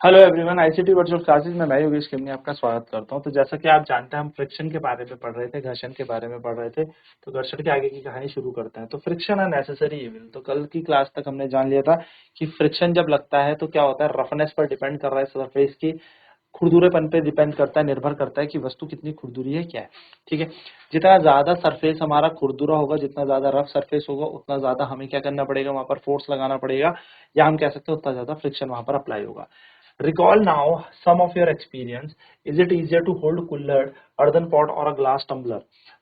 Hello everyone, ICT virtual classes में मैं योगेश केमनी आपका स्वागत करता हूं। तो जैसा कि आप जानते हैं, हम फ्रिक्शन के बारे में पढ़ रहे थे, घर्षण के बारे में पढ़ रहे थे। तो घर्षण के आगे की कहानी शुरू करते हैं। तो फ्रिक्शन अ नेसेसरी इविल। तो कल की क्लास तक हमने जान लिया था कि फ्रिक्शन जब लगता है तो क्या होता है, रफनेस पर डिपेंड कर रहा है, सरफेस की खुरदुरेपन पे डिपेंड करता है, निर्भर करता है कि वस्तु कितनी खुरदुरी है, क्या है। ठीक है। जितना ज्यादा सरफेस हमारा खुरदुरा होगा, जितना ज्यादा रफ सरफेस होगा, उतना ज्यादा हमें क्या करना पड़ेगा, वहां पर फोर्स लगाना पड़ेगा, या हम कह सकते हैं उतना ज्यादा फ्रिक्शन वहां पर अप्लाई होगा। Recall now some of your experience. Is it easier to hold cooler, earthen pot और a glass tumbler?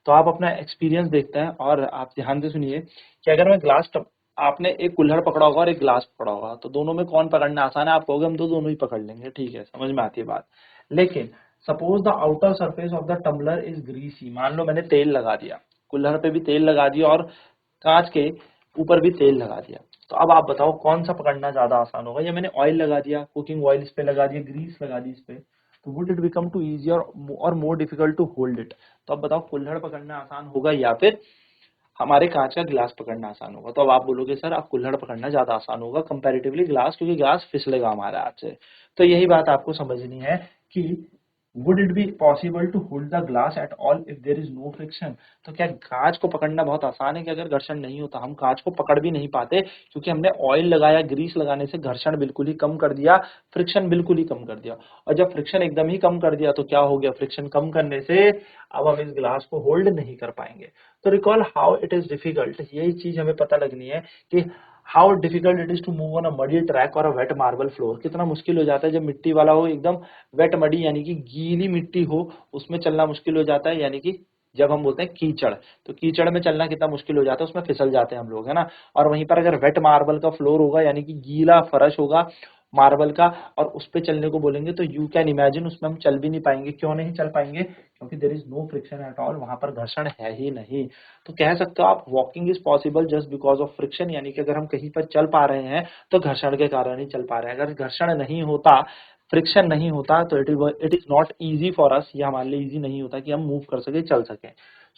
तो आप अपना एक्सपीरियंस देखते हैं और आप ध्यान से सुनिए कि अगर मैं आपने एक कुल्हड़ पकड़ा होगा और एक ग्लास पकड़ा होगा, तो दोनों में कौन पकड़ना आसान है? आप कहोगे हम तो दोनों ही पकड़ लेंगे, ठीक है, समझ में आती है बात। लेकिन suppose the outer surface of the tumbler is greasy. मान लो मैंने तेल लगा दिया, कुल्हड़ पे भी तेल लगा दिया और कांच के ऊपर भी तेल लगा दिया। तो अब आप बताओ कौन सा पकड़ना ज्यादा आसान होगा। या मैंने ऑयल लगा दिया, कुकिंग ऑयल इस पे लगा दिया, ग्रीस लगा दी इस पे, तो would it become too easy और more difficult to hold it? तो अब बताओ कुल्हड़ पकड़ना आसान होगा या फिर हमारे कांच का गिलास पकड़ना आसान होगा? तो अब आप बोलोगे सर अब कुल्हड़ पकड़ना ज्यादा आसान होगा कंपैरेटिवली ग्लास, क्योंकि ग्लास फिसलेगा हमारे हाथ से। तो यही बात आपको समझनी है कि would it be possible to hold the glass at all if there is no friction? तो क्या कांच को पकड़ना बहुत आसान है कि अगर घर्षण नहीं होता? हम कांच को पकड़ भी नहीं पाते, क्योंकि हमने ऑयल लगाया, ग्रीस लगाने से घर्षण बिल्कुल ही कम कर दिया, फ्रिक्शन बिल्कुल ही कम कर दिया। और जब फ्रिक्शन एकदम ही कम कर दिया तो क्या हो गया, फ्रिक्शन कम करने से अब हम इस ग्लास को होल्ड नहीं कर पाएंगे। तो recall how it is difficult, यही चीज हमें पता लगनी है कि how difficult it is to move on a muddy track और अ वेट मार्बल फ्लोर। कितना मुश्किल हो जाता है जब मिट्टी वाला हो, एकदम वेट मडी यानी कि गीली मिट्टी हो, उसमें चलना मुश्किल हो जाता है। यानी कि जब हम बोलते हैं कीचड़, तो कीचड़ में चलना कितना मुश्किल हो जाता है, उसमें फिसल जाते हैं हम लोग, है ना। और वहीं पर अगर वेट मार्बल का फ्लोर होगा, यानी कि गीला फर्श होगा मार्बल का, और उस पे चलने को बोलेंगे, तो यू कैन इमेजिन उसमें हम चल भी नहीं पाएंगे। क्यों नहीं चल पाएंगे? क्योंकि there is no friction at all, वहां पर घर्षण है ही नहीं। तो कह सकते हो आप walking is possible just because of friction, यानी कि अगर हम कहीं पर चल पा रहे हैं तो घर्षण के कारण ही चल पा रहे हैं। अगर घर्षण नहीं होता, फ्रिक्शन नहीं होता, तो it is not easy for us, ये हमारे लिए इजी नहीं होता कि हम मूव कर सके, चल सके।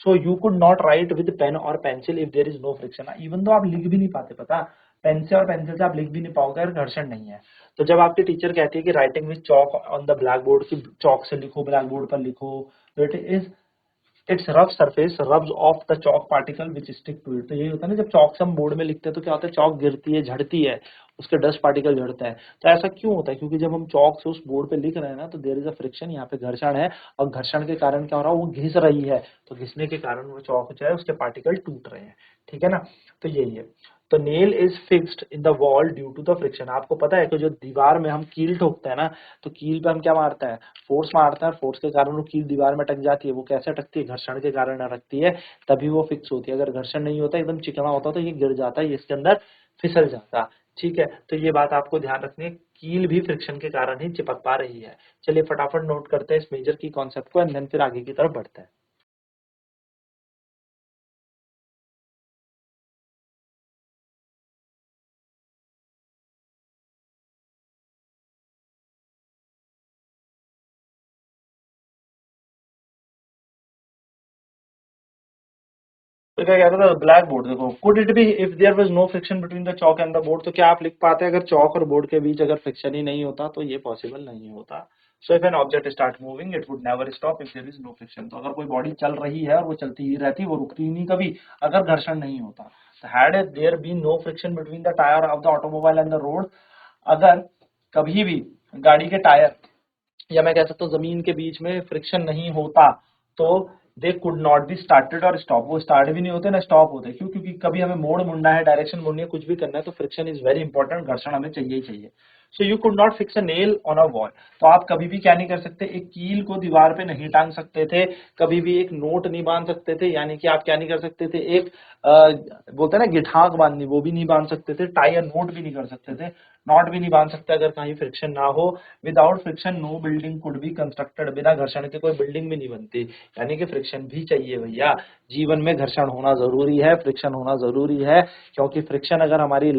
So you could not write with pen और pencil if there is no friction. Even तो आप लिख भी नहीं पाते, पता, पेन से और पेंसिल से आप लिख भी नहीं पाओगे अगर घर्षण नहीं है। तो जब आपकी टीचर कहती है कि writing with chalk on the blackboard, की चौक से लिखो, ब्लैक बोर्ड पर लिखो, तो it is it's rough surface rubs off the chalk particle which stick to it. तो यही होता है ना, जब चॉक से हम बोर्ड में लिखते हैं तो क्या होता है, चॉक गिरती है, झड़ती है, उसके डस्ट पार्टिकल झड़ते हैं। तो ऐसा क्यों होता है? क्योंकि जब हम चॉक से उस बोर्ड पे लिख रहे हैं ना, तो देयर इज अ फ्रिक्शन, यहाँ पे घर्षण है, और घर्षण के कारण क्या हो रहा है, वो घिस रही है। तो घिसने के कारण वो चॉक जो है उसके पार्टिकल टूट रहे हैं। ठीक है ना। तो यही है। तो nail is fixed in the wall due to the friction. आपको पता है कि जो दीवार में हम कील ठोकते हैं ना, तो कील पे हम क्या मारते हैं, फोर्स मारते हैं, फोर्स के कारण वो कील दीवार में अटक जाती है। वो कैसे अटकती है? घर्षण के कारण अटकती है, तभी वो फिक्स होती है। अगर घर्षण नहीं होता, एकदम चिकना होता, तो ये गिर जाता है, इसके अंदर फिसल जाता। ठीक है। तो ये बात आपको ध्यान रखनी है, कील भी फ्रिक्शन के कारण ही चिपक पा रही है। चलिए फटाफट नोट करते हैं इस मेजर की कॉन्सेप्ट को, एंड देन फिर आगे की तरफ बढ़ते हैं। तो क्या कहता था, ब्लैक बोर्ड देखो, could it be if there was no friction between the chalk and the board? तो क्या आप लिख पाते अगर चॉक और बोर्ड के बीच अगर फ्रिक्शन ही नहीं होता? तो ये पॉसिबल नहीं होता। So if an object start moving it would never stop if there is no friction. तो अगर कोई बॉडी चल रही है और वो चलती ही रहती, वो रुकती ही नहीं कभी, अगर घर्षण नहीं होता। तो had there been no friction between the tyre of the automobile and the road, अगर कभी भी गाड़ी के टायर या मैं कह सकता हूँ जमीन के बीच में फ्रिक्शन नहीं होता, तो they could not be started और स्टॉप। वो स्टार्ट भी नहीं होते ना स्टॉप होते। क्यों? क्योंकि कभी हमें मोड़ मुड़ना है, डायरेक्शन मुड़नी है, कुछ भी करना है, तो फ्रिक्शन इज वेरी इंपॉर्टेंट, घर्षण हमें चाहिए ही चाहिए। सो you could not fix a nail on a wall. तो आप कभी भी क्या नहीं कर सकते, एक कील को दीवार पे नहीं टांग सकते थे, कभी भी एक नोट नहीं बांध सकते थे, यानी कि आप क्या नहीं कर सकते थे, एक बोलते हैं ना गिठाक बांधनी, वो भी नहीं बांध सकते थे, टाई या नोट भी नहीं कर सकते थे, नॉट भी नहीं बांध सकते अगर कहीं फ्रिक्शन ना हो। Without friction no building could be constructed, बिना घर्षण के कोई बिल्डिंग भी नहीं बनती। यानी कि फ्रिक्शन भी चाहिए भैया, जीवन में घर्षण होना जरूरी है, फ्रिक्शन होना जरूरी है। क्योंकि फ्रिक्शन अगर हमारी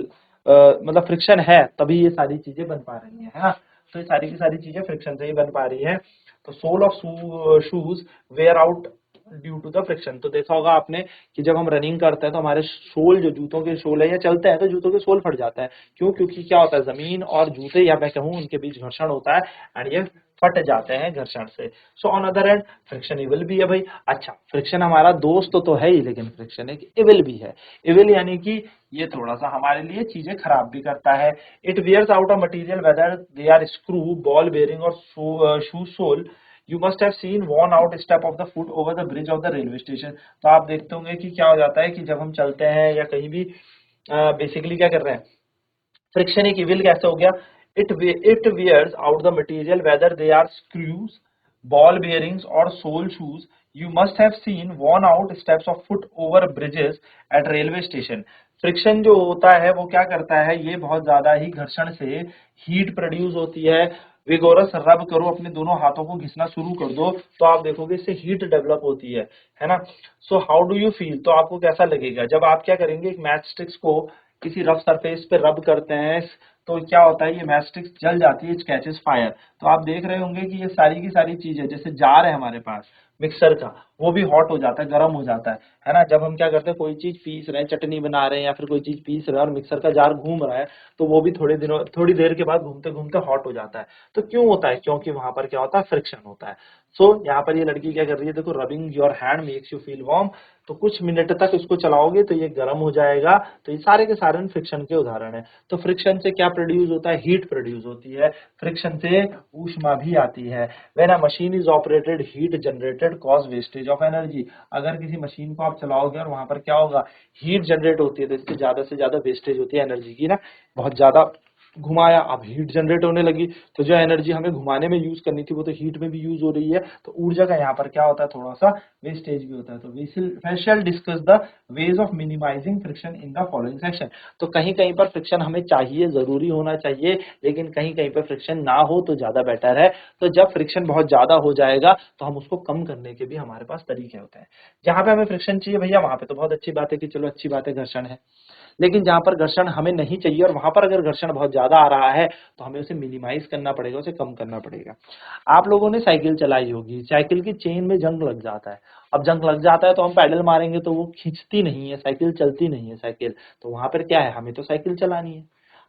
मतलब फ्रिक्शन है तभी ये सारी चीजें बन पा रही है ना। तो ये सारी की सारी चीजें फ्रिक्शन से ही बन पा रही है। तो sole of shoes wear out due to the friction. तो देखा होगा आपने कि जब हम रनिंग करते हैं तो हमारे सोल, जो जूतों के सोल है, या चलते हैं तो जूतों के सोल फट जाता है। क्यों? क्योंकि क्या होता है, जमीन और जूते, या मैं कहूँ उनके बीच घर्षण होता है एंड ये फट जाते हैं घर्षण से। So on other and friction evil भी है भाई। अच्छा, फ्रिक्शन हमारा दोस्त तो है ही, लेकिन फ्रिक्शन एक इविल भी है। इविल यानी कि ये थोड़ा सा हमारे लिए चीजें खराब भी करता है। It wears out a material whether they are screw, ball bearing और shoe sole. You must have seen worn out step of the foot over the bridge of the railway station. तो आप देखते होंगे कि क्या हो जाता है कि जब हम चलते हैं या कहीं भी बेसिकली क्या कर रहे हैं, फ्रिक्शन एक इविल कैसे हो गया, it wears out the material whether they are screws, ball bearings और sole shoes. You must have seen worn out steps of foot over bridges at railway station. Friction जो होता है वो क्या करता है, ये बहुत ज्यादा ही घर्षण से हीट प्रोड्यूस होती है। विगोरस रब करो, अपने दोनों हाथों को घिसना शुरू कर दो तो आप देखोगे इससे हीट डेवलप होती है ना। So how do you feel, तो आपको कैसा लगेगा जब आप क्या करेंगे, एक मैच स्टिक्स को किसी रफ सरफेस पे रब करते हैं तो क्या होता है, ये मैच स्टिक्स जल जाती है, इट कैचेस फायर। तो आप देख रहे होंगे कि ये सारी की सारी चीजें, जैसे जार है हमारे पास मिक्सर का, वो भी हॉट हो जाता है, गर्म हो जाता है ना। जब हम क्या करते हैं, कोई चीज पीस रहे हैं, चटनी बना रहे हैं या फिर कोई चीज पीस रहे हैं और मिक्सर का जार घूम रहा है, तो वो भी थोड़ी देर के बाद घूमते घूमते हॉट हो जाता है। तो क्यों होता है, क्योंकि वहां पर क्या होता है, फ्रिक्शन होता है। सो यहाँ पर ये लड़की क्या कर रही है, देखो, rubbing your hand makes you feel warm. तो कुछ मिनट तक इसको चलाओगे तो ये गर्म हो जाएगा। तो ये सारे के सारे फ्रिक्शन के उदाहरण है। तो फ्रिक्शन से क्या प्रोड्यूस होता है, हीट प्रोड्यूस होती है। फ्रिक्शन से ऊष्मा भी आती है। When a machine is operated, heat generated cause wastage of energy. अगर किसी मशीन को आप चलाओगे और वहां पर क्या होगा, हीट जनरेट होती है, तो इससे ज्यादा से ज्यादा वेस्टेज होती है एनर्जी की ना। बहुत ज्यादा घुमाया, अब हीट जनरेट होने लगी, तो जो एनर्जी हमें घुमाने में यूज करनी थी वो तो हीट में भी यूज हो रही है। तो ऊर्जा का यहाँ पर क्या होता है, थोड़ा सा वेस्टेज भी होता है। तो we shall discuss the ways of minimising friction in the following section. तो कहीं कहीं पर फ्रिक्शन हमें चाहिए, जरूरी होना चाहिए, लेकिन कहीं कहीं पर फ्रिक्शन ना हो तो ज्यादा बेटर है। तो जब फ्रिक्शन बहुत ज्यादा हो जाएगा तो हम उसको कम करने के भी हमारे पास तरीके होते हैं। जहां पे हमें फ्रिक्शन चाहिए भैया, वहां पे तो बहुत अच्छी बात है कि चलो अच्छी बात है, घर्षण है। लेकिन जहां पर घर्षण हमें नहीं चाहिए और वहां पर अगर घर्षण बहुत ज्यादा आ रहा है तो हमें उसे मिनिमाइज करना पड़ेगा, उसे कम करना पड़ेगा। आप लोगों ने साइकिल चलाई होगी, साइकिल की चेन में जंग लग जाता है। अब जंग लग जाता है तो हम पैडल मारेंगे तो वो खींचती नहीं है साइकिल, चलती नहीं है साइकिल। तो वहां पर क्या है, हमें तो साइकिल चलानी है,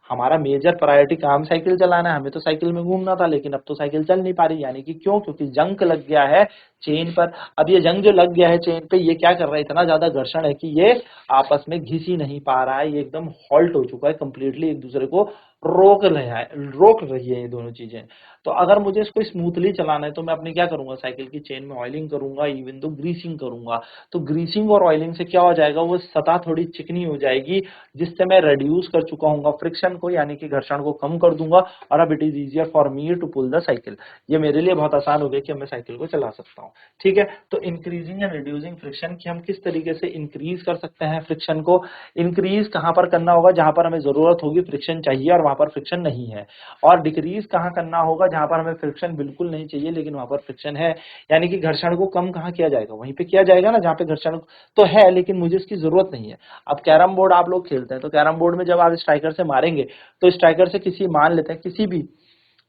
हमारा मेजर प्रायोरिटी काम साइकिल चलाना है, हमें तो साइकिल में घूमना था, लेकिन अब तो साइकिल चल नहीं पा रही। यानी कि क्यों, क्योंकि जंग लग गया है चेन पर। अब ये जंग जो लग गया है चेन पे, ये क्या कर रहा है, इतना ज्यादा घर्षण है कि ये आपस में घिस ही नहीं पा रहा है, ये एकदम हॉल्ट हो चुका है कंप्लीटली, एक दूसरे को रोक रही है ये दोनों चीजें। तो अगर मुझे इसको स्मूथली चलाना है तो मैं अपने क्या करूंगा, साइकिल की चेन में ऑयलिंग करूंगा, इवन तो ग्रीसिंग करूंगा। तो ग्रीसिंग और ऑयलिंग से क्या हो जाएगा, वो सतह थोड़ी चिकनी हो जाएगी, जिससे मैं रिड्यूस कर चुका हूँ फ्रिक्शन को, यानी कि घर्षण को कम कर दूंगा। और अब it is easier for me to pull the cycle, ये मेरे लिए बहुत आसान हो गया कि मैं साइकिल को चला सकता हूँ। ठीक है, तो इंक्रीजिंग एंड रिड्यूसिंग फ्रिक्शन की हम किस तरीके से इंक्रीज कर सकते हैं फ्रिक्शन को। इंक्रीज कहां पर करना होगा, जहां पर हमें जरूरत होगी, फ्रिक्शन चाहिए और वहां पर फ्रिक्शन नहीं है। और डिक्रीज कहां करना होगा, जहां पर हमें फ्रिक्शन बिल्कुल नहीं चाहिए लेकिन वहां पर फ्रिक्शन है। यानी कि घर्षण को कम कहां किया जाएगा, वहीं पे किया जाएगा ना जहां पे घर्षण तो है लेकिन मुझे इसकी जरूरत नहीं है। अब कैरम बोर्ड आप लोग खेलते हैं, तो कैरम बोर्ड में जब आप स्ट्राइकर से मारेंगे तो स्ट्राइकर से किसी, मान लेते हैं किसी भी,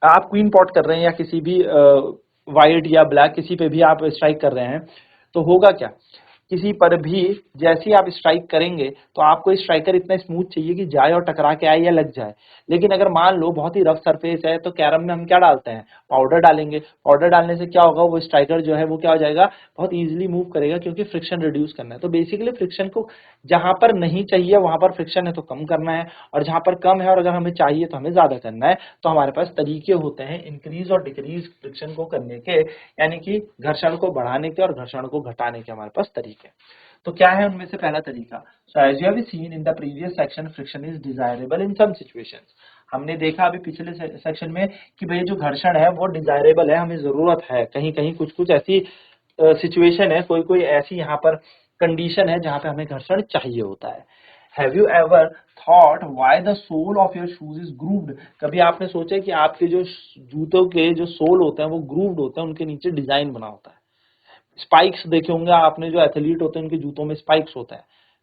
आप क्वीन पॉट कर रहे हैं या किसी भी व्हाइट या ब्लैक किसी पे भी आप स्ट्राइक कर रहे हैं, तो होगा क्या, किसी पर भी जैसे ही आप स्ट्राइक करेंगे तो आपको स्ट्राइकर इतना स्मूथ चाहिए कि जाए और टकरा के आए या लग जाए। लेकिन अगर मान लो बहुत ही रफ सरफेस है तो कैरम में हम क्या डालते हैं, पाउडर डालेंगे। पाउडर डालने से क्या होगा, वो स्ट्राइकर जो है वो क्या हो जाएगा, बहुत इजीली मूव करेगा, क्योंकि फ्रिक्शन रिड्यूस करना है। तो बेसिकली फ्रिक्शन को जहां पर नहीं चाहिए वहां पर फ्रिक्शन है तो कम करना है, और जहां पर कम है और अगर हमें चाहिए तो हमें ज्यादा करना है। तो हमारे पास तरीके होते हैं इंक्रीज और डिक्रीज फ्रिक्शन को करने के, यानी कि घर्षण को बढ़ाने के और घर्षण को घटाने के हमारे पास तरीके। तो क्या है उनमें से पहला तरीका, so as you have seen in the previous section, friction is desirable in some situations. हमने देखा अभी पिछले सेक्शन में कि भाई जो घर्षण है वो डिजायरेबल है, हमें जरूरत है, कहीं कहीं कुछ कुछ ऐसी सिचुएशन है, कोई कोई ऐसी यहाँ पर कंडीशन है जहां पे हमें घर्षण चाहिए होता है। Have you ever thought why the sole of your shoes is grooved. कभी आपने सोचा कि आपके जो जूतों के जो सोल होते हैं वो ग्रूव्ड होते हैं, उनके नीचे डिजाइन बना होता है। स्पाइक्स देखे होंगे आपने, जो एथलीट होते हैं उनके जूतों में स्पाइक्स होते हैं,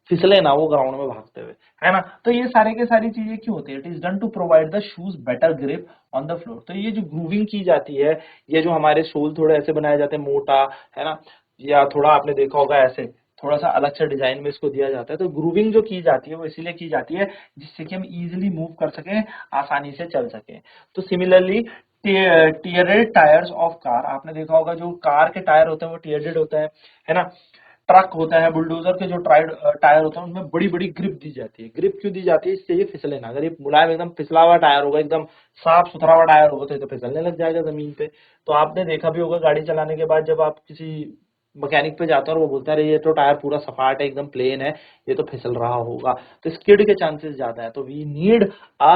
फिसले ना वो ग्राउंड में भागते हुए, है ना। तो ये सारे के सारी चीजें क्यों होती है, it is done to provide the shoes better grip on the floor. तो ये जो ग्रूविंग की जाती है, ये जो हमारे सोल थोड़े ऐसे बनाए जाते हैं मोटा, है ना, या थोड़ा आपने देखा होगा ऐसे थोड़ा सा अलग से डिजाइन में इसको दिया जाता है। तो ग्रूविंग जो की जाती है वो इसीलिए की जाती है जिससे कि हम इजीली मूव कर सकें, आसानी से चल सकें। तो सिमिलरली टियरेड टायर्स ऑफ कार, आपने देखा होगा जो कार के टायर होते हैं वो टियरेड होते हैं, है ना। ट्रक होता है, बुलडोजर के जो टायर होते हैं उनमें बड़ी बड़ी ग्रिप दी जाती है। ग्रिप क्यों दी जाती है? इससे ये फिसले ना। अगर ये मुलायम एकदम फिसला हुआ टायर होगा, एकदम साफ सुथरा हुआ टायर होगा, तो ये तो फिसलने लग जाएगा जमीन पे। तो आपने देखा भी होगा गाड़ी चलाने के बाद जब आप किसी मैकेनिक पे जाते हैं और वो बोलता है अरे ये तो टायर पूरा सपाट है, एकदम प्लेन है, ये तो फिसल रहा होगा, तो स्किड के चांसेस ज्यादा है। तो वी नीड अ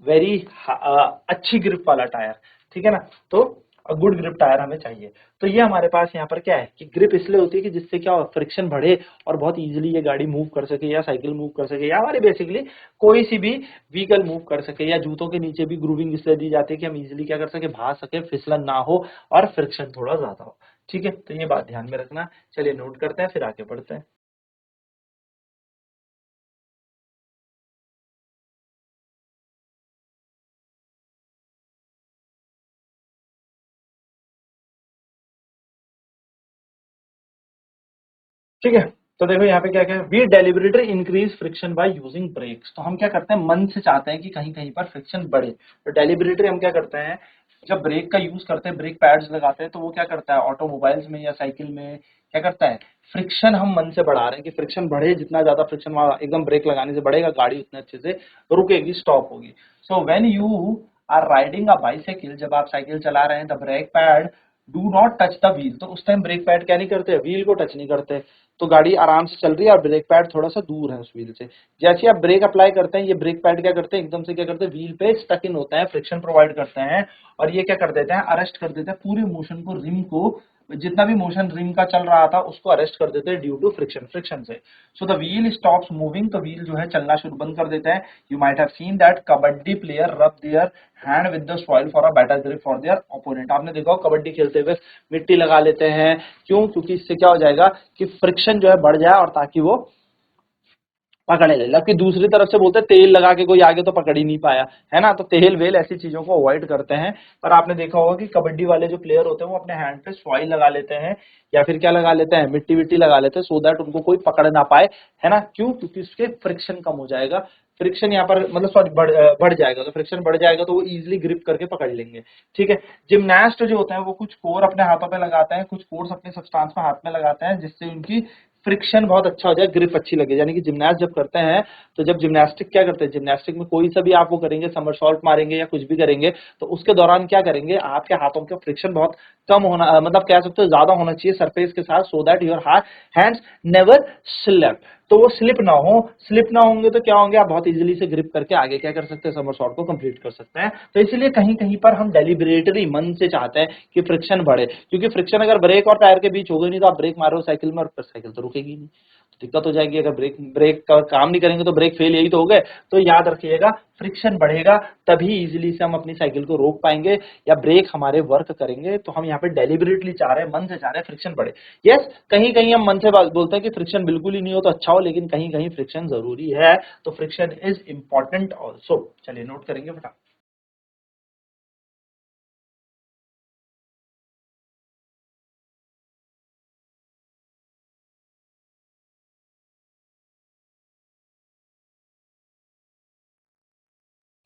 वेरी अच्छी ग्रिप वाला टायर, ठीक है ना। तो गुड ग्रिप टायर हमें चाहिए। तो ये हमारे पास यहाँ पर क्या है कि ग्रिप इसलिए होती है कि जिससे क्या फ्रिक्शन बढ़े और बहुत इजीली ये गाड़ी मूव कर सके, या साइकिल मूव कर सके, या हमारी बेसिकली कोई सी भी व्हीकल मूव कर सके। या जूतों के नीचे भी ग्रूविंग इसलिए दी जाती है कि हम इजीली क्या कर सके, भाग सके, फिसलन ना हो और फ्रिक्शन थोड़ा ज्यादा हो। ठीक है, तो ये बात ध्यान में रखना। चलिए नोट करते हैं, फिर आगे बढ़ते हैं। ठीक है, तो देखो यहाँ पे क्या क्या है, we deliberately increase friction by using brakes. तो हम क्या करते हैं, मन से चाहते हैं कि कहीं कहीं पर फ्रिक्शन बढ़े, तो डेलिबरेटली हम क्या करते हैं, जब ब्रेक का यूज करते हैं, ब्रेक पैड्स लगाते हैं, तो वो क्या करता है ऑटोमोबाइल्स में या साइकिल में क्या करता है, फ्रिक्शन हम मन से बढ़ा रहे हैं कि फ्रिक्शन बढ़े, जितना ज्यादा फ्रिक्शन वहां एकदम ब्रेक लगाने से बढ़ेगा, गाड़ी उतने अच्छे से रुकेगी, स्टॉप होगी। So when you are riding a bicycle, जब आप साइकिल चला रहे हैं, the brake pad do not touch the wheel, तो उस टाइम ब्रेक पैड क्या नहीं करते, व्हील को टच नहीं करते। तो गाड़ी आराम से चल रही है और ब्रेक पैड थोड़ा सा दूर है उस व्हील से। जैसे आप ब्रेक अप्लाई करते हैं, ये ब्रेक पैड क्या करते हैं, एकदम से क्या करते हैं, व्हील पे स्टक इन होता है, फ्रिक्शन प्रोवाइड करते हैं, और ये क्या कर देते हैं, अरेस्ट कर देते हैं पूरे मोशन को, रिम को, जितना भी मोशन रिम का चल रहा था उसको अरेस्ट कर देते हैं ड्यू टू फ्रिक्शन, फ्रिक्शन से। So the wheel stops moving, तो व्हील जो है चलना शुरू बंद कर देते हैं। You might have seen that kabaddi player rub their hand with the soil for a better grip for their opponent. आपने देखा हो कबड्डी खेलते हुए मिट्टी लगा लेते हैं, क्यों? क्योंकि इससे क्या हो जाएगा कि फ्रिक्शन जो है बढ़ जाए, और ताकि वो पकड़े जाए। जबकि दूसरी तरफ से बोलते हैं तेल लगा के कोई आगे तो पकड़ ही नहीं पाया, है ना। तो तेल वेल ऐसी चीजों को अवॉइड करते हैं। पर आपने देखा होगा कि कबड्डी वाले जो प्लेयर होते हैं वो अपने हैंड पे सॉइल लगा लेते हैं, या फिर क्या लगा लेते हैं, मिट्टी विट्टी लगा लेते हैं, सो दैट उनको कोई पकड़ ना पाए, है ना। क्यों? क्योंकि उसके फ्रिक्शन कम हो जाएगा, फ्रिक्शन यहाँ पर मतलब सॉरी बढ़ जाएगा, तो फ्रिक्शन बढ़ जाएगा तो वो इजीली ग्रिप करके पकड़ लेंगे। ठीक है, जिमनास्ट जो होते हैं वो कुछ कोर अपने हाथों पे लगाते हैं, कुछ कोर्स अपने सब्सटेंस में हाथ में लगाते हैं, जिससे उनकी फ्रिक्शन बहुत अच्छा हो जाए, ग्रिप अच्छी लगे। यानी कि जिमनास्ट जब करते हैं, तो जब जिमनास्टिक क्या करते हैं, जिमनास्टिक में कोई सा भी आप वो करेंगे, समरसॉल्ट मारेंगे या कुछ भी करेंगे, तो उसके दौरान क्या करेंगे, आपके हाथों का फ्रिक्शन बहुत कम होना, मतलब कह सकते हो ज्यादा होना चाहिए सरफेस के साथ, so that your hands never slip, तो वो स्लिप ना हो। स्लिप ना होंगे तो क्या होंगे, आप बहुत इजीली से ग्रिप करके आगे क्या कर सकते हैं, समरसॉल्ट को कंप्लीट कर सकते हैं। तो इसलिए कहीं कहीं पर हम डेलिबरेटली मन से चाहते हैं कि फ्रिक्शन बढ़े, क्योंकि फ्रिक्शन अगर ब्रेक और टायर के बीच होगा नहीं, तो आप ब्रेक मारो साइकिल में और साइकिल तो रुकेगी नहीं, तो दिक्कत हो जाएगी। अगर ब्रेक ब्रेक का काम नहीं करेंगे तो ब्रेक फेल, यही तो हो गए। तो याद रखिएगा, फ्रिक्शन बढ़ेगा तभी इजीली से हम अपनी साइकिल को रोक पाएंगे, या ब्रेक हमारे वर्क करेंगे। तो हम यहाँ पे डेलिबरेटली चाह रहे हैं, मन से चाह रहे हैं फ्रिक्शन बढ़े। यस, कहीं कहीं हम मन से बोलते हैं कि फ्रिक्शन बिल्कुल ही नहीं हो तो अच्छा हो, लेकिन कहीं कहीं फ्रिक्शन जरूरी है, तो फ्रिक्शन इज इंपॉर्टेंट ऑल्सो। चलिए नोट करेंगे बेटा।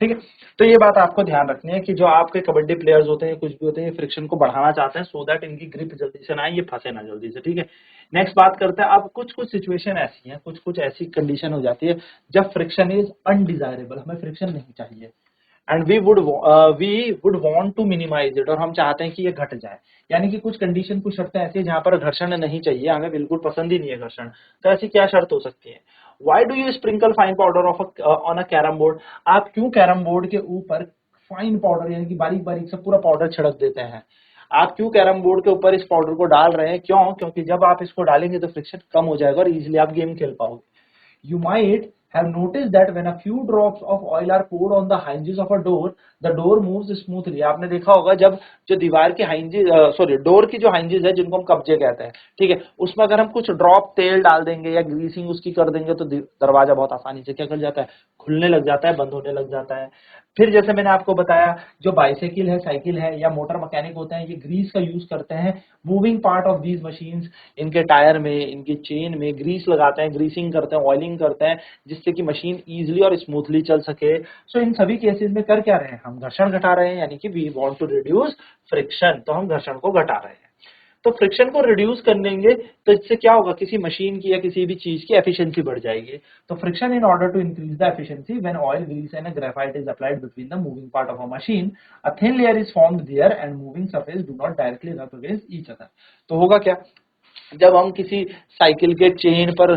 ठीक है, तो ये बात आपको ध्यान रखनी है कि जो आपके कबड्डी प्लेयर्स होते हैं, कुछ भी होते हैं, ये फ्रिक्शन को बढ़ाना चाहते हैं, सो दैट इनकी ग्रिप जल्दी से ना आए, ये फंसे ना जल्दी से। ठीक है, नेक्स्ट बात करते हैं। अब कुछ कुछ सिचुएशन ऐसी हैं, कुछ कुछ ऐसी कंडीशन हो जाती है जब फ्रिक्शन इज अनडिजायरेबल, हमें फ्रिक्शन नहीं चाहिए, and we would want to minimise it, और हम चाहते हैं कि ये घट जाए। यानी कि कुछ कंडीशन, कुछ शर्तें ऐसी हैं जहां पर घर्षण नहीं चाहिए, हमें बिल्कुल पसंद ही नहीं है घर्षण। तो ऐसी क्या शर्त हो सकती है? Why do you sprinkle fine powder of on a carrom board? आप क्यों कैरम बोर्ड के ऊपर फाइन पाउडर यानी कि बारीक बारीक से पूरा पाउडर छिड़क देते हैं? आप क्यों कैरम बोर्ड के ऊपर इस पाउडर को डाल रहे हैं? क्यों? क्योंकि जब आप इसको डालेंगे तो फ्रिक्शन कम हो जाएगा और इजिली आप गेम खेल पाओगे। You might have noticed that when a few drops of oil are poured on the hinges of a door, the door moves smoothly. आपने देखा होगा जब जो दीवार की हाइंजेस, सॉरी डोर की जो हाइंजेस है, जिनको हम कब्जे कहते हैं, ठीक है, उसमें अगर हम कुछ ड्रॉप तेल डाल देंगे या ग्रीसिंग उसकी कर देंगे, तो दरवाजा बहुत आसानी से क्या कर जाता है, खुलने लग जाता है, बंद होने लग जाता है। फिर जैसे मैंने आपको बताया, जो बाइसाइकिल है, साइकिल है या मोटर मैकेनिक होते हैं, ये ग्रीस का यूज करते हैं moving part of these machines, इनके टायर में, इनके चेन में ग्रीस लगाते हैं, ग्रीसिंग करते हैं, ऑयलिंग करते हैं, जिससे कि मशीन इजीली और स्मूथली चल सके। सो इन सभी केसेस में कर क्या रहे हैं, हम घर्षण घटा रहे हैं, यानी कि we want to reduce friction, तो हम घर्षण को घटा रहे हैं। तो फ्रिक्शन को रिड्यूस कर लेंगे तो इससे क्या होगा, किसी मशीन की या किसी भी चीज की एफिशिएंसी बढ़ जाएगी। तो friction in order to increase the efficiency when oil, grease and graphite is applied between the moving part of a machine, a thin layer is formed there and moving surface do not directly rub against each other. तो होगा क्या, जब हम किसी cycle के chain पर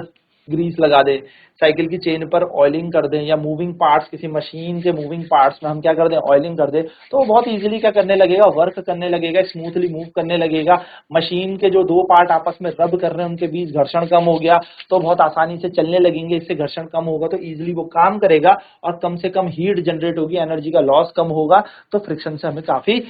Greece लगा दें, साइकिल की चेन पर ऑयलिंग कर दें, या मूविंग पार्ट्स, किसी मशीन के मूविंग पार्ट्स में हम क्या कर दें, ऑयलिंग कर दें, तो वो बहुत इजीली क्या करने लगेगा, वर्क करने लगेगा, स्मूथली मूव करने लगेगा। मशीन के जो दो पार्ट आपस में रब कर रहे हैं उनके बीच घर्षण कम हो गया, तो बहुत आसानी से चलने लगेंगे, इससे घर्षण कम होगा तो इजीली वो काम करेगा और कम से कम हीट जनरेट होगी, एनर्जी का लॉस कम होगा। तो फ्रिक्शन से हमें काफी,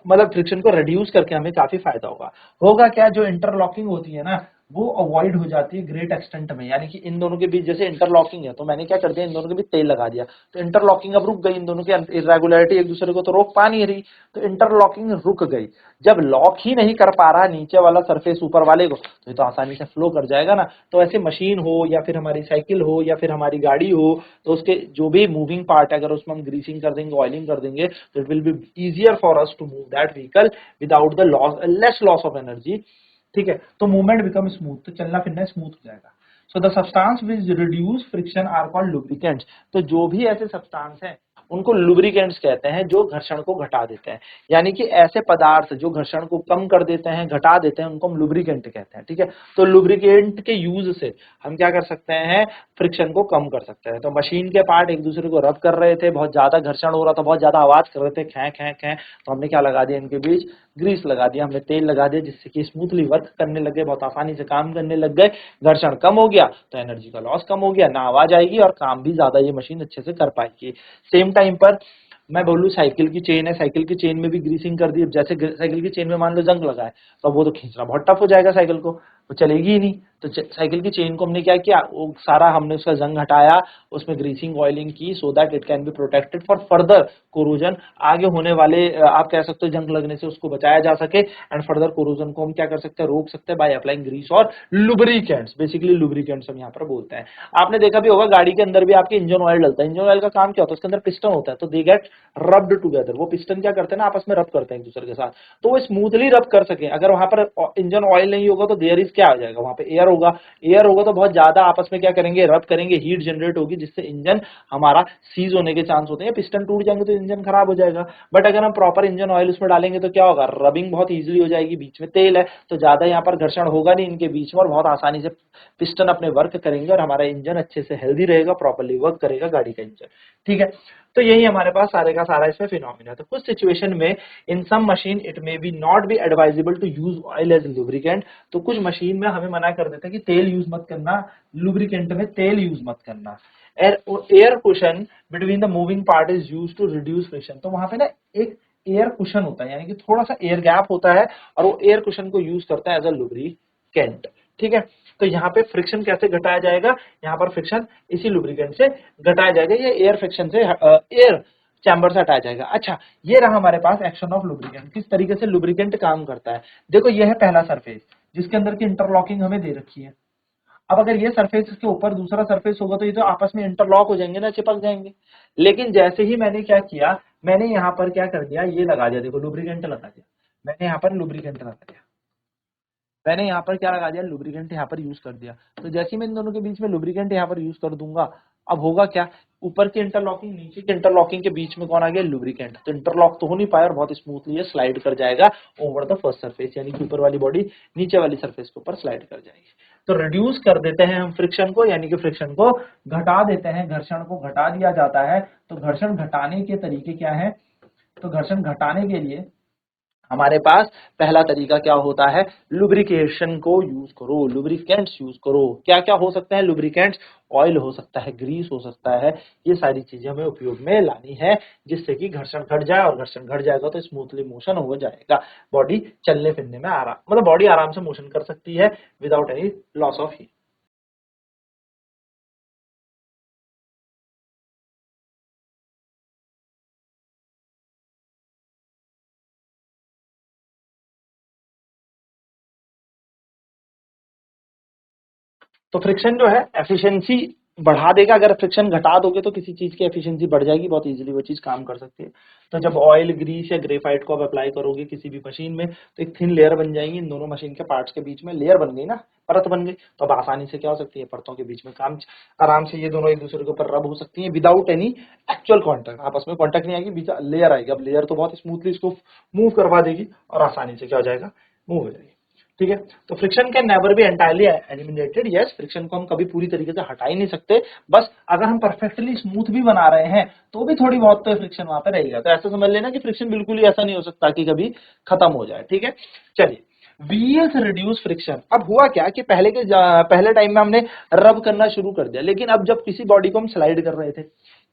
मतलब फ्रिक्शन को रिड्यूस करके हमें काफी फायदा होगा। होगा क्या, जो इंटरलॉकिंग होती है ना, वो अवॉइड हो जाती है ग्रेट एक्सटेंट में, यानी कि इन दोनों के बीच जैसे इंटरलॉकिंग है, तो मैंने क्या कर दिया, इन दोनों के बीच तेल लगा दिया, तो इंटरलॉकिंग अब रुक गई, इन दोनों की इरेगुलरिटी एक दूसरे को तो रोक पा नहीं रही, तो इंटरलॉकिंग रुक गई। जब लॉक ही नहीं कर पा रहा नीचे वाला सरफेस ऊपर वाले को, तो ये तो आसानी से फ्लो कर जाएगा ना। तो ऐसे मशीन हो या फिर हमारी साइकिल हो या फिर हमारी गाड़ी हो, तो उसके जो भी मूविंग पार्ट है, अगर उसमें हम ग्रीसिंग कर देंगे, ऑयलिंग कर देंगे, तो it will be easier for us to move that vehicle without the loss, less loss of energy. ठीक है, तो मूवमेंट बिकम स्मूथ, तो चलना फिरना स्मूथ हो जाएगा। So the substance which reduce friction are called lubricants. तो जो भी ऐसे सब्सटेंस हैं उनको लुब्रिकेंट्स कहते हैं, जो घर्षण को घटा देते हैं, यानी कि ऐसे पदार्थ जो घर्षण को कम कर देते हैं, घटा देते हैं, उनको हम लुब्रिकेंट कहते हैं। ठीक है, तो लुब्रिकेंट के यूज से हम क्या कर सकते हैं, फ्रिक्शन को कम कर सकते हैं। तो मशीन के पार्ट एक दूसरे को रब कर रहे थे, बहुत ज्यादा घर्षण हो रहा था, बहुत ज्यादा आवाज कर रहे थे, खे खे खे, तो हमने क्या लगा दिया, इनके बीच ग्रीस लगा दिया, हमने तेल लगा दिया, जिससे कि स्मूथली वर्क करने लगे, बहुत आसानी से काम करने लग गए, घर्षण कम हो गया तो एनर्जी का लॉस कम हो गया, ना आवाज आएगी और काम भी ज्यादा ये मशीन अच्छे से कर पाएगी। सेम टाइम पर मैं बोलूं, साइकिल की चेन है, साइकिल की चेन में भी ग्रीसिंग कर दी, जैसे साइकिल की चेन में मान लो जंग लगा है, तो वो तो खींचना बहुत टफ हो जाएगा, साइकिल को वो चलेगी ही नहीं। तो साइकिल की चेन को हमने क्या किया, वो सारा हमने उसका जंग हटाया, उसमें ग्रीसिंग ऑयलिंग की, so that it can be protected for further corrosion, आगे होने वाले आप कह सकते हो जंग लगने से उसको बचाया जा सके, एंड फर्दर कोरोजन को हम क्या कर सकते हैं, रोक सकते हैं बाय अप्लाइंग ग्रीस और लुब्रिकेंट्स। बेसिकली लुब्रिकेंट्स हम यहाँ पर बोलते हैं। आपने देखा भी होगा, गाड़ी के अंदर भी आपके इंजन ऑयल डलता है, इंजन ऑयल का काम क्या होता है, उसके अंदर पिस्टन होता है, तो दे गेट रब्ड टुगेदर, वो पिस्टन क्या करते हैं ना, आपस में रब करते हैं एक दूसरे के साथ, तो वो स्मूथली रब कर सके। अगर वहां पर इंजन ऑयल नहीं होगा तो देयर इज क्या हो जाएगा, वहां पे एयर होगा, एयर होगा तो बहुत ज्यादा आपस में क्या करेंगे, रब करेंगे, हीट जनरेट होगी, जिससे इंजन हमारा सीज होने के चांस होते हैं, पिस्टन टूट जाएंगे तो इंजन खराब हो जाएगा। बट अगर हम प्रॉपर इंजन ऑयल उसमें डालेंगे तो क्या होगा, रबिंग बहुत इजीली हो जाएगी, बीच में तेल है तो ज्यादा यहाँ पर घर्षण होगा नहीं इनके बीच में, और बहुत आसानी से पिस्टन अपने वर्क करेंगे और हमारा इंजन अच्छे से हेल्दी रहेगा, प्रॉपरली वर्क करेगा गाड़ी का इंजन। ठीक है, तो यही हमारे पास सारे का सारा इसमें फिनोमिना है। तो कुछ सिचुएशन में in some machine it may be not be advisable to use oil as lubricant, तो कुछ मशीन में हमें मना कर देते हैं कि तेल यूज मत करना, लुब्रिकेंट में तेल यूज मत करना। Air cushion between the moving part is use to reduce friction, तो वहां पे ना एक एयर कुशन होता है, यानी कि थोड़ा सा एयर गैप होता है, और वो एयर कुशन को यूज करता है एज अ लुब्रिकेंट। ठीक है, तो यहाँ पे फ्रिक्शन कैसे घटाया जाएगा, यहाँ पर फ्रिक्शन इसी लुब्रिकेंट से घटाया जाएगा, ये एयर फ्रिक्शन से एयर चैम्बर से हटाया जाएगा। अच्छा, ये रहा हमारे पास एक्शन ऑफ लुब्रिकेंट, किस तरीके से लुब्रिकेंट काम करता है। देखो, ये है पहला सरफेस जिसके अंदर की इंटरलॉकिंग हमें दे रखी है। अब अगर ये सरफेस के ऊपर दूसरा सरफेस होगा तो ये तो आपस में इंटरलॉक हो जाएंगे ना, चिपक जाएंगे। लेकिन जैसे ही मैंने क्या किया, मैंने यहाँ पर क्या कर दिया, ये लगा दिया, देखो लुब्रिकेंट लगा दिया, मैंने यहाँ पर लुब्रिकेंट लगा दिया, मैंने यहाँ पर क्या लगा दिया, लुब्रिकेंट यहाँ पर यूज कर दिया। तो जैसे ही मैं इन दोनों के बीच में लुब्रिकेंट यहाँ पर यूज कर दूंगा, अब होगा क्या, ऊपर की इंटरलॉकिंग नीचे की इंटरलॉकिंग के बीच में कौन आ गया, लुब्रिकेंट, तो इंटरलॉक तो हो नहीं पाया और बहुत स्मूथली ये स्लाइड कर जाएगा ओवर द फर्स्ट सरफेस, यानी कि ऊपर वाली बॉडी नीचे वाली सरफेस के ऊपर स्लाइड कर जाएगी। तो रिड्यूस कर देते हैं हम फ्रिक्शन को, यानी कि फ्रिक्शन को घटा देते हैं, घर्षण को घटा दिया जाता है। तो घर्षण घटाने के तरीके क्या है, तो घर्षण घटाने के लिए हमारे पास पहला तरीका क्या होता है, लुब्रिकेशन को यूज करो, लुब्रिकेंट्स यूज करो। क्या क्या हो सकते हैं लुब्रिकेंट्स, ऑयल हो सकता है, ग्रीस हो सकता है, ये सारी चीजें हमें उपयोग में लानी है, जिससे कि घर्षण घट जाए, और घर्षण घट जाएगा तो स्मूथली मोशन हो जाएगा, बॉडी चलने फिरने में आराम, मतलब बॉडी आराम से मोशन कर सकती है without any loss of heat. तो फ्रिक्शन जो है एफिशिएंसी बढ़ा देगा, अगर फ्रिक्शन घटा दोगे तो किसी चीज की एफिशिएंसी बढ़ जाएगी, बहुत इजीली वो चीज काम कर सकती है। तो जब ऑयल, ग्रीस या ग्रेफाइट को आप अप्लाई करोगे किसी भी मशीन में तो एक थिन लेयर बन जाएगी, इन दोनों मशीन के पार्ट्स के बीच में लेयर बन गई ना, परत बन गई, तो अब आसानी से क्या हो सकती है, परतों के बीच में काम आराम से ये दोनों एक दूसरे के ऊपर रब हो सकती है विदाउट एनी एक्चुअल कॉन्टैक्ट, आपस में कॉन्टैक्ट नहीं आएगी, बीच लेयर आएगी, अब लेयर तो बहुत स्मूथली इसको मूव करवा देगी और आसानी से क्या हो जाएगा, मूव हो जाएगी। ठीक है, तो friction can never be entirely eliminated, yes friction को हम कभी पूरी तरीके से हटा ही नहीं सकते, बस अगर हम परफेक्टली स्मूथ भी बना रहे हैं तो भी थोड़ी बहुत तो फ्रिक्शन वहां पे रहेगा, तो ऐसा समझ लेना कि फ्रिक्शन बिल्कुल ही ऐसा नहीं हो सकता कि कभी खत्म हो जाए। ठीक है, चलिए व्हील्स रिड्यूस फ्रिक्शन। अब हुआ क्या कि पहले टाइम में हमने रब करना शुरू कर दिया, लेकिन अब जब किसी बॉडी को हम स्लाइड कर रहे थे,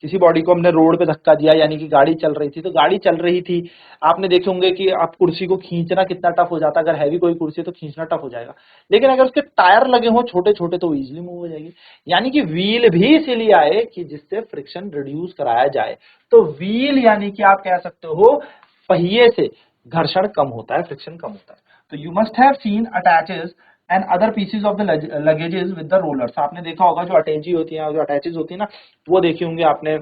किसी बॉडी को हमने रोड पे धक्का दिया, यानी कि गाड़ी चल रही थी, तो गाड़ी चल रही थी, आपने देखे होंगे कि आप कुर्सी को खींचना कितना टफ हो जाता है, अगर हैवी कोई कुर्सी है तो खींचना टफ हो जाएगा, लेकिन अगर उसके टायर लगे हों छोटे छोटे तो इजीली मूव हो जाएगी। यानी कि व्हील भी इसीलिए आए कि जिससे फ्रिक्शन रिड्यूस कराया जाए। तो व्हील यानी कि आप कह सकते हो पहिए से घर्षण कम होता है, फ्रिक्शन कम होता है। तो you must have scene attaches and other pieces of the luggages with the rollers. आपने देखा होगा जो अटैची होती है, जो अटैचेस होती है ना, वो देखी होंगे आपने,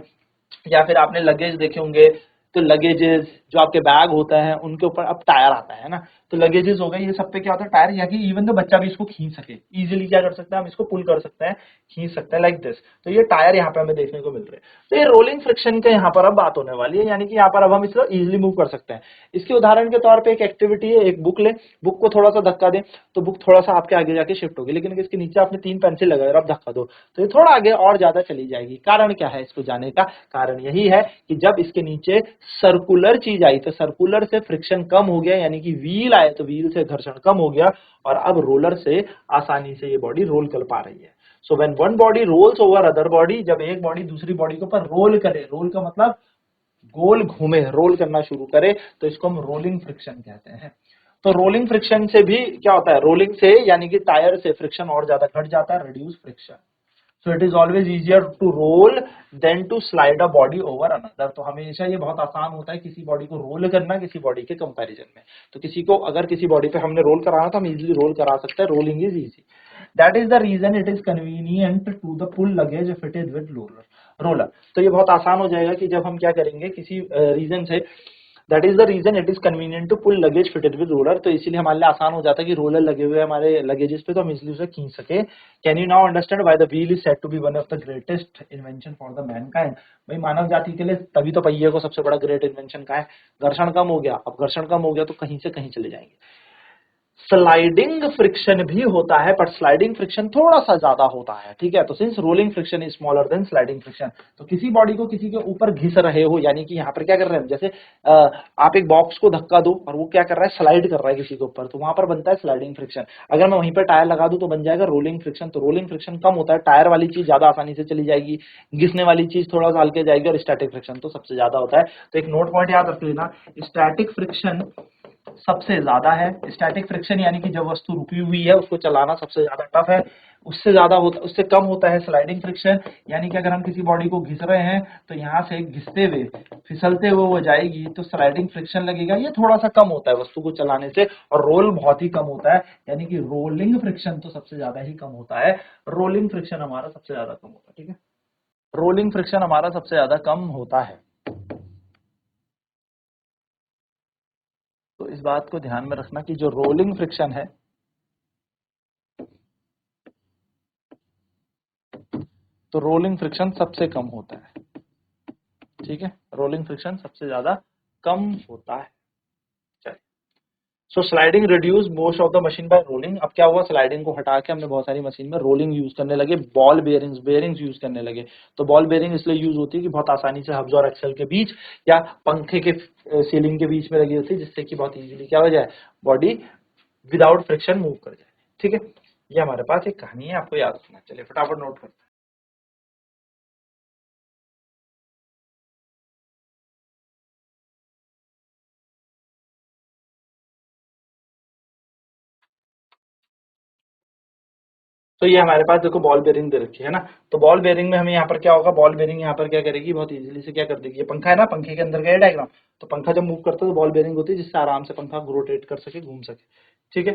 या फिर आपने लगेज देखे होंगे। तो लगेजेस जो आपके बैग होता है उनके ऊपर अब टायर आता है ना, तो लगेजेस हो गए, ये सब पे क्या होता है टायर, या कि इवन तो बच्चा भी इसको खींच सके इजीली, क्या कर सकता है हम इसको पुल कर सकते हैं, खींच सकते हैं लाइक दिस। तो ये टायर यहाँ पे हमें देखने को मिल रहे हैं। तो ये रोलिंग फ्रिक्शन के यहाँ पर अब बात होने वाली है, यानी कि यहाँ पर अब हम इसको इजीली मूव कर सकते हैं। इसके उदाहरण के तौर पर एक एक्टिविटी है, एक बुक ले, बुक को थोड़ा सा धक्का दें तो बुक थोड़ा सा आपके आगे जाके शिफ्ट होगी, लेकिन इसके नीचे आपने 3 पेंसिल लगाए और अब धक्का दो तो ये थोड़ा आगे और ज्यादा चली जाएगी। कारण क्या है इसको जाने का, कारण यही है कि जब इसके नीचे सर्कुलर चीज आई तो सर्कुलर से फ्रिक्शन कम हो गया, यानी कि व्हील आए तो व्हील से घर्षण कम हो गया, और अब रोलर से आसानी से ये बॉडी रोल कर पा रही है। So when one body rolls over other body, जब एक बॉडी दूसरी बॉडी के ऊपर रोल करे, रोल का मतलब गोल घूमे, रोल करना शुरू करे, तो इसको हम रोलिंग फ्रिक्शन कहते हैं। तो रोलिंग फ्रिक्शन से भी क्या होता है, रोलिंग से यानी कि टायर से फ्रिक्शन और ज्यादा घट जाता है, reduce friction. So it is always easier to roll than to slide a body over another. तो हमेशा ये बहुत आसान होता है किसी बॉडी को रोल करना किसी बॉडी के कंपैरिजन में। तो किसी को अगर किसी बॉडी पे हमने रोल कराना तो हम इजीली रोल करा सकते हैं, rolling is easy. That is the reason it is convenient to the pull luggage fitted with roller. तो ये बहुत आसान हो जाएगा कि जब हम क्या करेंगे किसी रीजन से, that is the reason it is convenient to pull luggage fitted with roller. तो इसीलिए हमारे लिए आसान हो जाता है कि रोलर लगे हुए हमारे लगेजेस पे, तो हम इजीली उसे खींच सके। Can you now understand why the wheel is said to be one of the greatest invention for the mankind. भाई मानव जाति के लिए तभी तो पहिए को सबसे बड़ा ग्रेट इन्वेंशन का है। घर्षण कम हो गया, अब घर्षण कम हो गया तो कहीं से कहीं चले जाएंगे। स्लाइडिंग फ्रिक्शन भी होता है, पर स्लाइडिंग फ्रिक्शन थोड़ा सा ज्यादा होता है। ठीक है, तो since rolling friction is smaller than sliding friction, तो किसी बॉडी को किसी के ऊपर घिस रहे हो, यानी कि यहाँ पर क्या कर रहे हैं, जैसे आप एक बॉक्स को धक्का दो और वो क्या कर रहा है, स्लाइड कर रहा है किसी के ऊपर, तो वहां पर बनता है स्लाइडिंग फ्रिक्शन। अगर मैं वहीं पर टायर लगा दूं तो बन जाएगा रोलिंग फ्रिक्शन। तो रोलिंग फ्रिक्शन कम होता है, टायर वाली चीज ज्यादा आसानी से चली जाएगी, घिसने वाली चीज थोड़ा सा हल्के जाएगी, और स्टैटिक फ्रिक्शन तो सबसे ज्यादा होता है। तो एक नोट पॉइंट याद रख लेना, स्टैटिक फ्रिक्शन सबसे ज्यादा है। स्टैटिक फ्रिक्शन यानी कि जब वस्तु रुकी हुई है उसको चलाना सबसे ज्यादा टफ है, उससे कम होता है स्लाइडिंग फ्रिक्शन। यानी कि अगर हम किसी बॉडी को घिस रहे हैं तो यहाँ से घिसते हुए फिसलते हुए वो जाएगी तो स्लाइडिंग फ्रिक्शन लगेगा, ये थोड़ा सा कम होता है वस्तु को चलाने से, और रोल बहुत ही कम होता है, यानी कि रोलिंग फ्रिक्शन तो सबसे ज्यादा ही कम होता है। रोलिंग फ्रिक्शन हमारा सबसे ज्यादा कम होता है। ठीक है, रोलिंग फ्रिक्शन हमारा सबसे ज्यादा कम होता है। तो इस बात को ध्यान में रखना कि जो रोलिंग फ्रिक्शन है, तो रोलिंग फ्रिक्शन सबसे कम होता है। ठीक है, रोलिंग फ्रिक्शन सबसे ज्यादा कम होता है। चलिए, so sliding reduce most of the machine by rolling. अब क्या हुआ, स्लाइडिंग को हटा के हमने बहुत सारी मशीन में रोलिंग यूज करने लगे, बॉल बेयरिंग्स यूज करने लगे। तो बॉल बेयरिंग इसलिए यूज होती है कि बहुत आसानी से हब्स और एक्सल के बीच या पंखे के सीलिंग के बीच में लगी होती है, जिससे कि बहुत इजीली क्या हो जाए, बॉडी विदाउट फ्रिक्शन मूव कर जाए। ठीक है, ये हमारे पास एक कहानी है, आपको याद रखना। चलिए फटाफट नोट करते हैं। तो ये हमारे पास देखो बॉल बेरिंग दे रखी है ना, तो बॉल बेरिंग में हमें यहाँ पर क्या होगा, बॉल बेरिंग यहाँ पर क्या करेगी, बहुत इजीली से क्या कर देगी, ये पंखा है ना, पंखे के अंदर का ये डायग्राम, तो पंखा जब मूव करता है तो बॉल बेरिंग होती है जिससे आराम से पंखा रोटेट कर सके, घूम सके। ठीक है,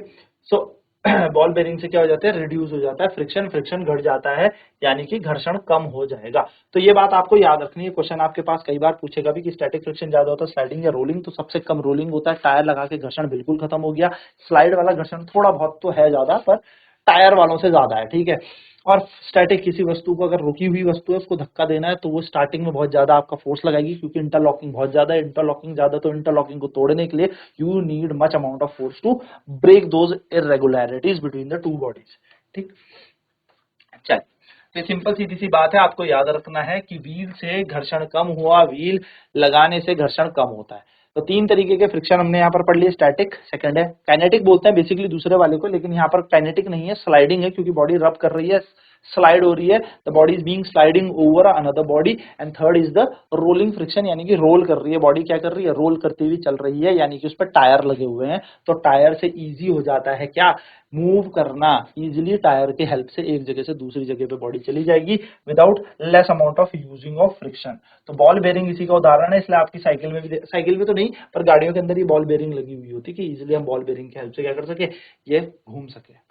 सो बॉल बेरिंग से क्या हो जाता है, रिड्यूस हो जाता है फ्रिक्शन, फ्रिक्शन घट जाता है, यानी कि घर्षण कम हो जाएगा। तो ये बात आपको याद रखनी है, क्वेश्चन आपके पास कई बार पूछेगा भी कि स्टैटिक फ्रिक्शन ज्यादा होता है स्लाइडिंग या रोलिंग, तो सबसे कम रोलिंग होता है। टायर लगा के घर्षण बिल्कुल खत्म हो गया, स्लाइड वाला घर्षण थोड़ा बहुत तो है ज्यादा, पर टायर वालों से ज्यादा है, ठीक है। और स्टैटिक किसी वस्तु को, अगर रुकी हुई वस्तु है उसको धक्का देना है तो वो स्टार्टिंग में बहुत ज्यादा आपका फोर्स लगाएगी, क्योंकि इंटरलॉकिंग बहुत ज्यादा है, इंटरलॉकिंग ज्यादा, तो इंटरलॉकिंग को तोड़ने के लिए you need much amount of force to break those irregularities between the two bodies, ठीक। चल, तो सिंपल सीधी सी बात है, आपको याद रखना है कि व्हील से घर्षण कम हुआ, व्हील लगाने से घर्षण कम होता है। तो तीन तरीके के फ्रिक्शन हमने यहाँ पर पढ़ लिए, स्टैटिक, सेकंड है काइनेटिक, बोलते हैं बेसिकली दूसरे वाले को, लेकिन यहाँ पर काइनेटिक नहीं है, स्लाइडिंग है, क्योंकि बॉडी रब कर रही है, स्लाइड हो रही है, the body is being sliding over another body. And third is the rolling friction, यानी कि रोल कर रही है बॉडी, क्या कर रही है, रोल करती हुई चल रही है, यानी कि उस पर टायर लगे हुए हैं, तो टायर से इजी हो जाता है क्या, मूव करना इजिली, टायर के हेल्प से एक जगह से दूसरी जगह पे बॉडी चली जाएगी without less amount of using of friction. तो बॉल बेरिंग इसी का उदाहरण है, इसलिए आपकी साइकिल में भी, साइकिल में तो नहीं पर गाड़ियों के अंदर ही बॉल बेरिंग लगी हुई होती है कि इजिली हम बॉल बेरिंग की हेल्प से क्या कर सके, ये घूम सके।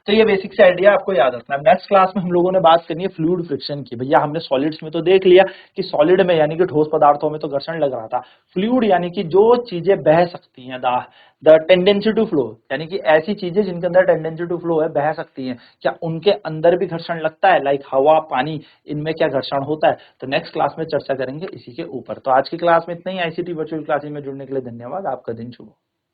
तो ये बेसिक से आइडिया आपको याद रखना है। नेक्स्ट क्लास में हम लोगों ने बात करनी है फ्लूइड फ्रिक्शन की। भैया हमने सॉलिड्स में तो देख लिया कि सॉलिड में यानी कि ठोस पदार्थों में तो घर्षण लग रहा था, फ्लूइड यानी कि जो चीजें बह सकती हैं, द टेंडेंसी टू फ्लो, यानी कि ऐसी चीजें जिनके अंदर टेंडेंसी टू फ्लो है, बह सकती हैं, क्या उनके अंदर भी घर्षण लगता है, लाइक हवा, पानी, इनमें क्या घर्षण होता है? तो नेक्स्ट क्लास में चर्चा करेंगे इसी के ऊपर। तो आज की क्लास में इतना ही। आईसीटी वर्चुअल क्लासेस में जुड़ने के लिए धन्यवाद। आपका दिन शुभ हो।